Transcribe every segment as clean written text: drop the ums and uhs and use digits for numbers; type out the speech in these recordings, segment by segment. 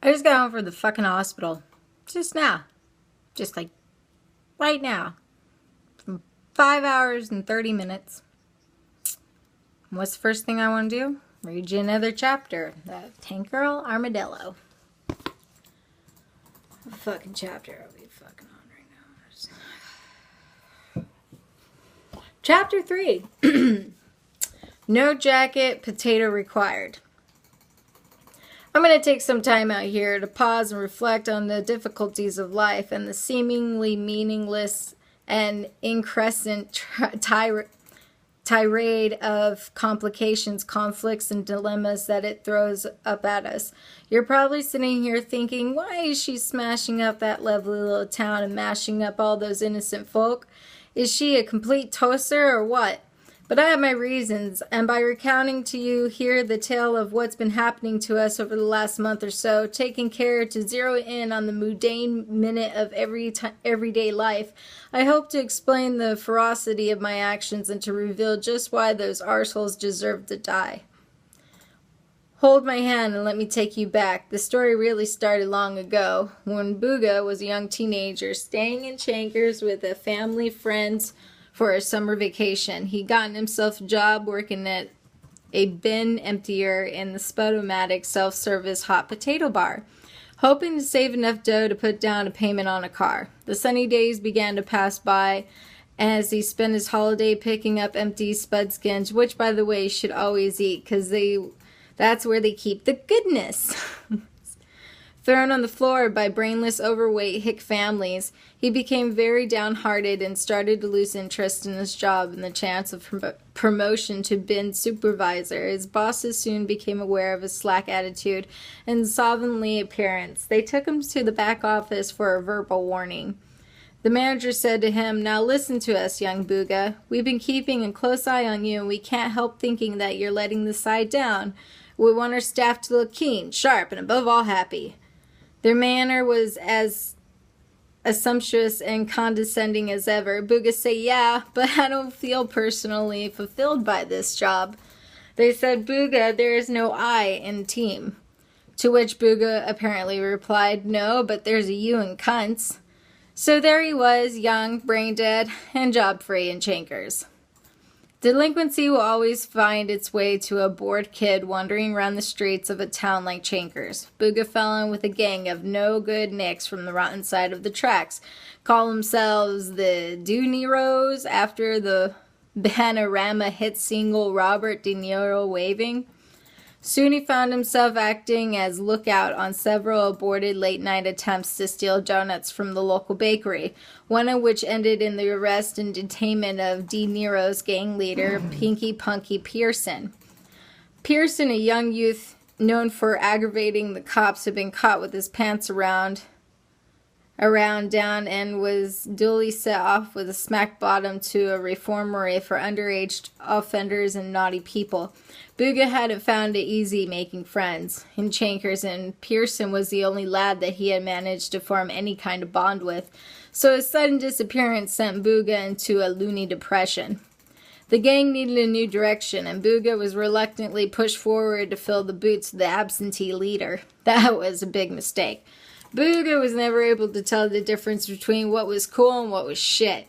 I just got home from the fucking hospital. Just now. Just like right now. 5 hours and 30 minutes. What's the first thing I want to do? Read you another chapter. That Tank Girl Armadillo. What fucking chapter are we fucking on right now? Chapter 3. No jacket, potato required. I'm going to take some time out here to pause and reflect on the difficulties of life and the seemingly meaningless and incessant tirade of complications, conflicts, and dilemmas that it throws up at us. You're probably sitting here thinking, why is she smashing up that lovely little town and mashing up all those innocent folk? Is she a complete toaster or what? But I have my reasons, and by recounting to you here the tale of what's been happening to us over the last month or so, taking care to zero in on the mundane minute of everyday life, I hope to explain the ferocity of my actions and to reveal just why those arseholes deserve to die. Hold my hand and let me take you back. The story really started long ago, when Booga was a young teenager, staying in Chankers with a family friends for a summer vacation. He'd gotten himself a job working at a bin emptier in the Spudomatic self-service hot potato bar, hoping to save enough dough to put down a payment on a car. The sunny days began to pass by as he spent his holiday picking up empty spud skins, which, by the way, you should always eat because that's where they keep the goodness. Thrown on the floor by brainless, overweight hick families, he became very downhearted and started to lose interest in his job and the chance of promotion to bin supervisor. His bosses soon became aware of his slack attitude and slovenly appearance. They took him to the back office for a verbal warning. The manager said to him, "Now listen to us, young Booga. We've been keeping a close eye on you, and we can't help thinking that you're letting the side down. We want our staff to look keen, sharp, and above all happy." Their manner was as assumptuous and condescending as ever. Booga said, "Yeah, but I don't feel personally fulfilled by this job." They said, "Booga, there is no I in team." To which Booga apparently replied, "No, but there's a you in cunts." So there he was, young, brain dead, and job free in Chankers. Delinquency will always find its way to a bored kid wandering around the streets of a town like Chankers. Booga fell in with a gang of no-good nicks from the rotten side of the tracks, call themselves the Niros after the Panorama hit single Robert De Niro waving. Soon he found himself acting as lookout on several aborted late-night attempts to steal donuts from the local bakery, one of which ended in the arrest and detainment of De Niro's gang leader, Pinky Punky Pearson. Pearson, a young youth known for aggravating the cops, had been caught with his pants around down and was duly set off with a smack bottom to a reformatory for underage offenders and naughty people. Booga hadn't found it easy making friends in Chankers, and Pearson was the only lad that he had managed to form any kind of bond with, so his sudden disappearance sent Booga into a loony depression. The gang needed a new direction, and Booga was reluctantly pushed forward to fill the boots of the absentee leader. That was a big mistake. Booga was never able to tell the difference between what was cool and what was shit.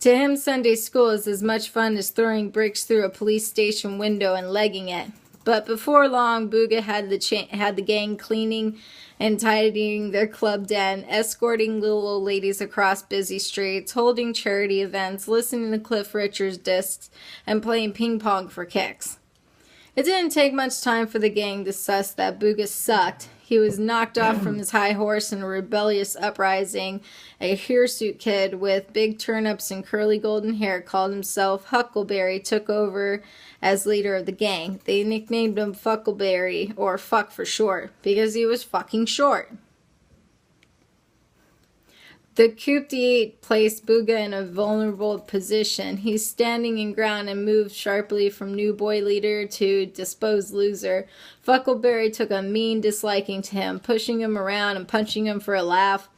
To him, Sunday school is as much fun as throwing bricks through a police station window and legging it. But before long, Booga had the gang cleaning and tidying their club den, escorting little old ladies across busy streets, holding charity events, listening to Cliff Richard's discs, and playing ping pong for kicks. It didn't take much time for the gang to suss that Booga sucked. He was knocked off from his high horse in a rebellious uprising. A hirsute kid with big turnips and curly golden hair called himself Huckleberry took over as leader of the gang. They nicknamed him Fuckleberry, or Fuck for short, because he was fucking short. The coup d'etat placed Booga in a vulnerable position. He's standing in ground and moved sharply from new boy leader to disposed loser. Fuckleberry took a mean disliking to him, pushing him around and punching him for a laugh.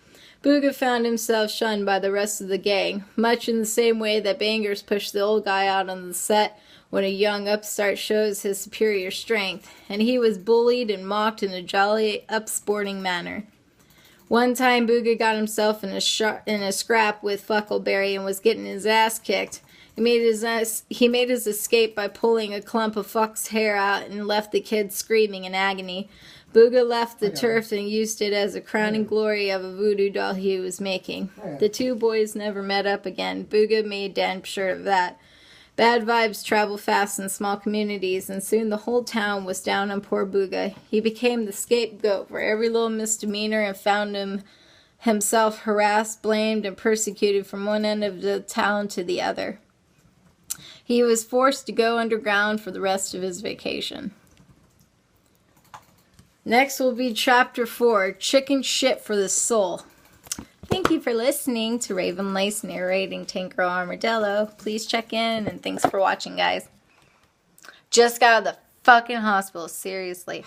Booga found himself shunned by the rest of the gang, much in the same way that bangers pushed the old guy out on the set when a young upstart shows his superior strength, and he was bullied and mocked in a jolly, upsporting manner. One time, Booga got himself in a scrap with Fuckleberry and was getting his ass kicked. He made his escape by pulling a clump of Fuck's hair out and left the kid screaming in agony. Booga left the turf and used it as a crowning glory of a voodoo doll he was making. The two boys never met up again. Booga made damn sure of that. Bad vibes travel fast in small communities, and soon the whole town was down on poor Booga. He became the scapegoat for every little misdemeanor and found himself harassed, blamed, and persecuted from one end of the town to the other. He was forced to go underground for the rest of his vacation. Next will be Chapter 4, Chicken Shit for the Soul. Thank you for listening to Ravenlaced narrating Tank Girl Armadillo. Please check in, and thanks for watching, guys. Just got out of the fucking hospital, seriously.